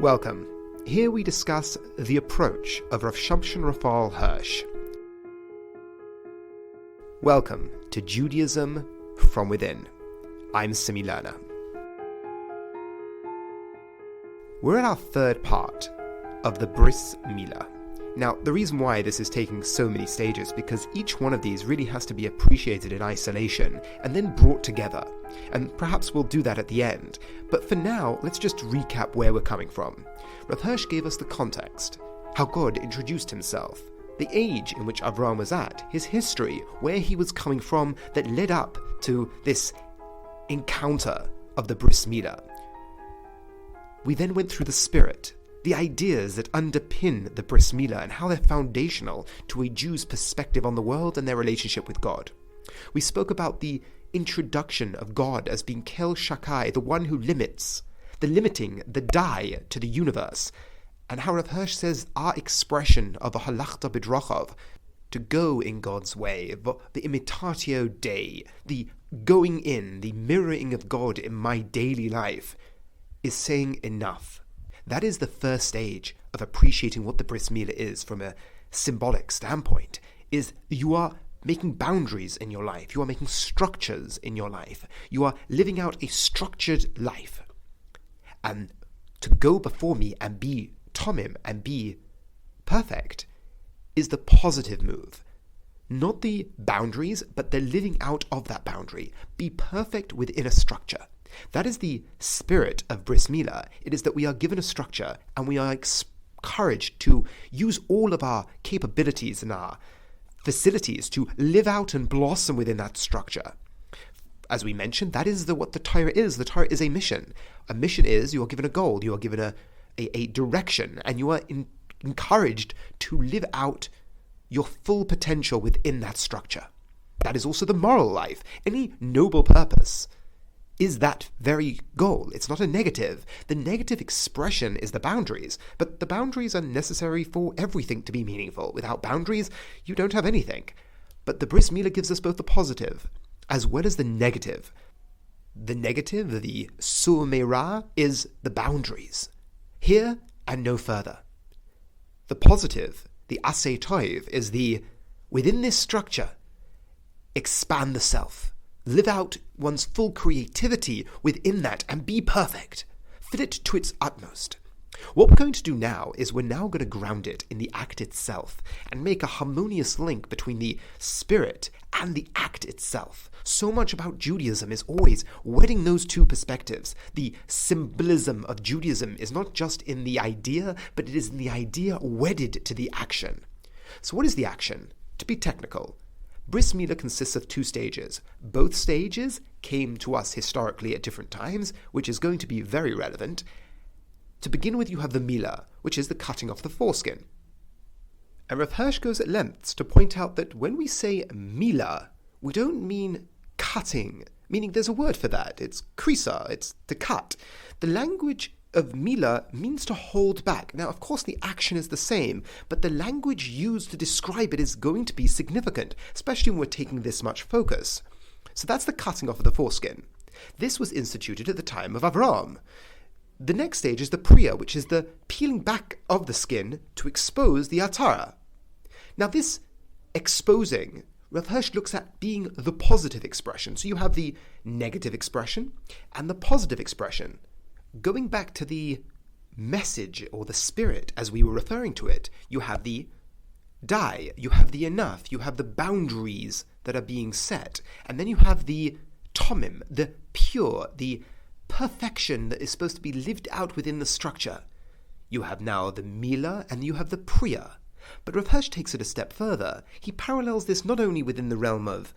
Welcome. Here we discuss the approach of Rav Samson Hirsch. Welcome to Judaism from Within. I'm Simi Lerner. We're at our third part of the Brit Milah. Now, the reason why this is taking so many stages is because each one of these really has to be appreciated in isolation and then brought together. And perhaps we'll do that at the end. But for now, let's just recap where we're coming from. Rav Hirsch gave us the context, how God introduced himself, the age in which Avram was at, his history, where he was coming from that led up to this encounter of the Brit Milah. We then went through the spirit, the ideas that underpin the Brit Milah and how they're foundational to a Jew's perspective on the world and their relationship with God. We spoke about the introduction of God as being Kel Shakai, the one who limits, the limiting, the die to the universe, and how Rav Hirsch says our expression of a halachta b'drachav, to go in God's way, the imitatio Dei, the going in, the mirroring of God in my daily life, is saying enough. That is the first stage of appreciating what the Brit Milah is from a symbolic standpoint, is you are making boundaries in your life. You are making structures in your life. You are living out a structured life. And to go before me and be tomim and be perfect is the positive move. Not the boundaries, but the living out of that boundary. Be perfect within a structure. That is the spirit of Brit Milah. It is that we are given a structure and we are encouraged to use all of our capabilities and our facilities to live out and blossom within that structure. As we mentioned, that is what the Torah is. The Torah is a mission. A mission is you are given a goal, you are given a direction, and you are encouraged to live out your full potential within that structure. That is also the moral life. Any noble purpose is that very goal. It's not a negative. The negative expression is the boundaries, but the boundaries are necessary for everything to be meaningful. Without boundaries, you don't have anything. But the Brit Milah gives us both the positive as well as the negative. The negative, the sur meira, is the boundaries. Here and no further. The positive, the aseh toiv, is the, within this structure, expand the self. Live out one's full creativity within that and be perfect. Fit it to its utmost. What we're going to do now is we're now going to ground it in the act itself and make a harmonious link between the spirit and the act itself. So much about Judaism is always wedding those two perspectives. The symbolism of Judaism is not just in the idea, but it is in the idea wedded to the action. So what is the action? To be technical, Brit Milah consists of two stages. Both stages came to us historically at different times, which is going to be very relevant. To begin with, you have the Milah, which is the cutting off the foreskin. And Rav Hirsch goes at lengths to point out that when we say Milah, we don't mean cutting, meaning there's a word for that. It's krisa, it's to cut. The language of Milah means to hold back. Now, of course, the action is the same, but the language used to describe it is going to be significant, especially when we're taking this much focus. So that's the cutting off of the foreskin. This was instituted at the time of Avram. The next stage is the PERIA, which is the peeling back of the skin to expose the atara. Now, this exposing, Rav Hirsch looks at being the positive expression. So you have the negative expression and the positive expression. Going back to the message or the spirit as we were referring to it, you have the die, you have the enough, you have the boundaries that are being set, and then you have the tomim, the pure, the perfection that is supposed to be lived out within the structure. You have now the Milah and you have the PERIA. But Rav Hirsch takes it a step further. He parallels this not only within the realm of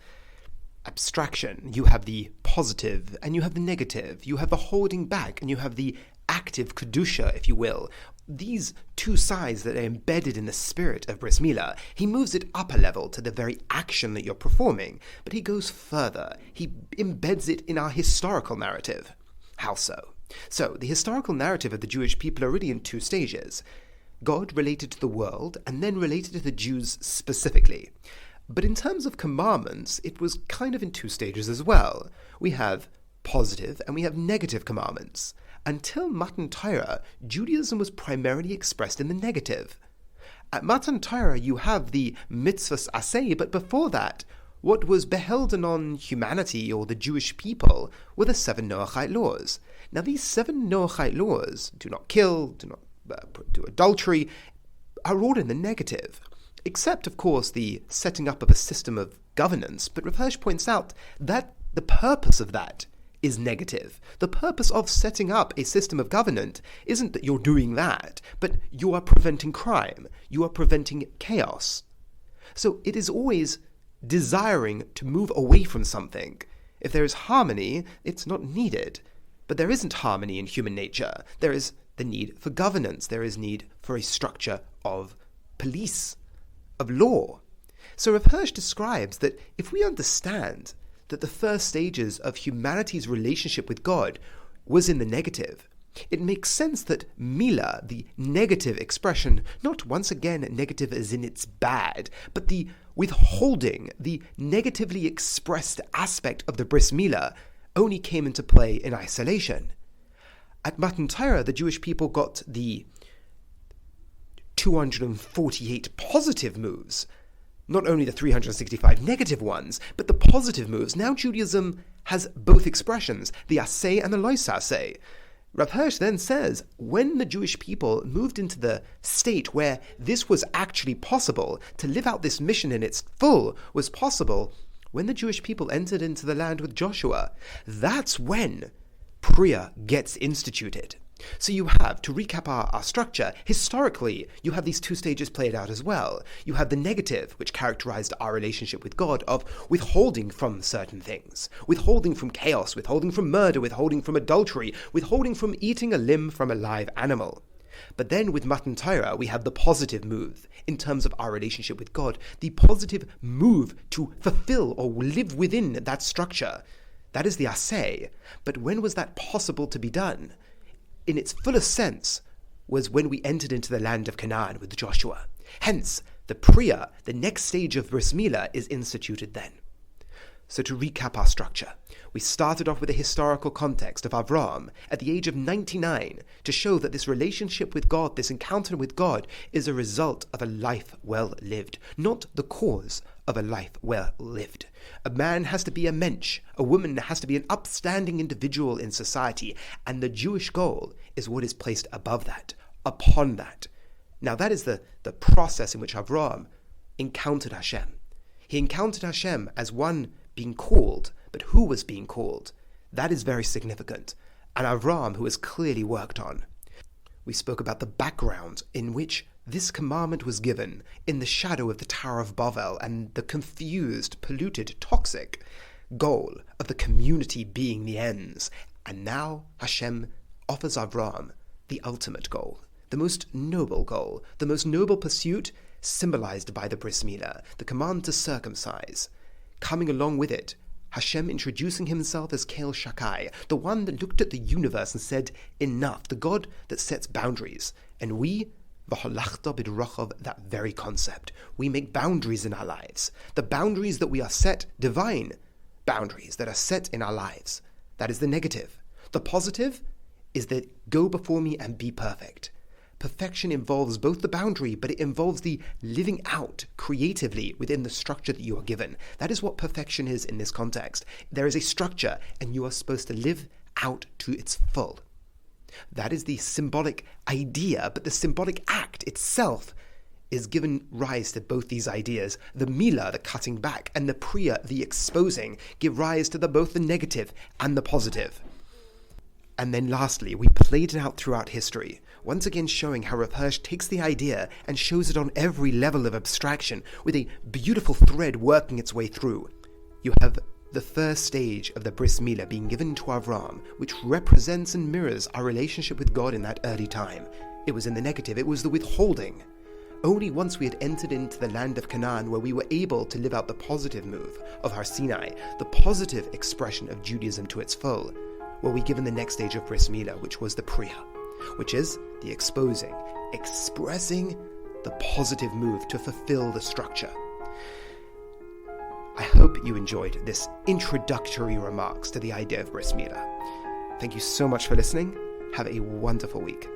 abstraction. You have the positive and you have the negative. You have the holding back and you have the active kedusha, if you will. These two sides that are embedded in the spirit of Brit Milah. He moves it up a level to the very action that you're performing, but he goes further. He embeds it in our historical narrative. How so? So, the historical narrative of the Jewish people are really in two stages. God related to the world, and then related to the Jews specifically. But in terms of commandments, it was kind of in two stages as well. We have positive and we have negative commandments. until Matan Torah, Judaism was primarily expressed in the negative. At Matan Torah, you have the Mitzvah Aseh, but before that, what was beholden on humanity or the Jewish people were the 7 Noahide laws. Now, these 7 Noahide laws, do not kill, do not do adultery, are all in the negative, except, of course, the setting up of a system of governance. But Rav Hirsch points out that the purpose of that is negative. The purpose of setting up a system of governance isn't that you're doing that, but you are preventing crime, you are preventing chaos. So it is always desiring to move away from something. If there is harmony, it's not needed. But there isn't harmony in human nature. There is the need for governance. There is need for a structure of police, of law. So Rav Hirsch describes that if we understand that the first stages of humanity's relationship with God was in the negative, it makes sense that Milah, the negative expression, not once again negative as in it's bad, but the withholding, the negatively expressed aspect of the Bris Milah, only came into play in isolation. At Matan Torah, the Jewish people got the 248 positive moves, not only the 365 negative ones, but the positive moves. Now Judaism has both expressions, the aseh and the lois aseh. Rav Hirsch then says, when the Jewish people moved into the state where this was actually possible, to live out this mission in its full was possible, when the Jewish people entered into the land with Joshua, that's when PERIA gets instituted. So you have, to recap our structure, historically, you have these 2 stages played out as well. You have the negative, which characterized our relationship with God, of withholding from certain things, withholding from chaos, withholding from murder, withholding from adultery, withholding from eating a limb from a live animal. But then with Matan Torah, we have the positive move in terms of our relationship with God, the positive move to fulfill or live within that structure. That is the aseh. But when was that possible to be done? In its fullest sense, was when we entered into the land of Canaan with Joshua. Hence, the PERIA, the next stage of Bris Milah, is instituted then. So to recap our structure, we started off with a historical context of Avraham at the age of 99 to show that this relationship with God, this encounter with God, is a result of a life well lived, not the cause of a life well lived. A man has to be a mensch, a woman has to be an upstanding individual in society, and the Jewish goal is what is placed above that, upon that. Now that is the process in which Avraham encountered Hashem. He encountered Hashem as one being called, but who was being called? That is very significant, and Avraham, who is clearly worked on. We spoke about the background in which this commandment was given in the shadow of the Tower of Babel and the confused, polluted, toxic goal of the community being the ends. And now Hashem offers Avraham the ultimate goal, the most noble goal, the most noble pursuit symbolized by the Bris Milah, the command to circumcise. Coming along with it, Hashem introducing himself as Kel Shakai, the one that looked at the universe and said, enough, the God that sets boundaries. And we, V'holachta b'derachov, that very concept. We make boundaries in our lives. The boundaries that we are set, divine boundaries that are set in our lives. That is the negative. The positive is that go before me and be perfect. Perfection involves both the boundary, but it involves the living out creatively within the structure that you are given. That is what perfection is in this context. There is a structure, and you are supposed to live out to its full. That is the symbolic idea, but the symbolic act itself is given rise to both these ideas. The Milah, the cutting back, and the PERIA, the exposing, give rise to both the negative and the positive. And then lastly, we played it out throughout history, once again showing how Rav Hirsch takes the idea and shows it on every level of abstraction, with a beautiful thread working its way through. You have the first stage of the Bris Milah being given to Avraham, which represents and mirrors our relationship with God in that early time. It was in the negative, it was the withholding. Only once we had entered into the land of Canaan where we were able to live out the positive move of Har Sinai, the positive expression of Judaism to its full, were we given the next stage of Bris Milah, which was the PERIA, which is the exposing, expressing the positive move to fulfill the structure. I hope you enjoyed this introductory remarks to the idea of Bris Milah. Thank you so much for listening, Have a wonderful week.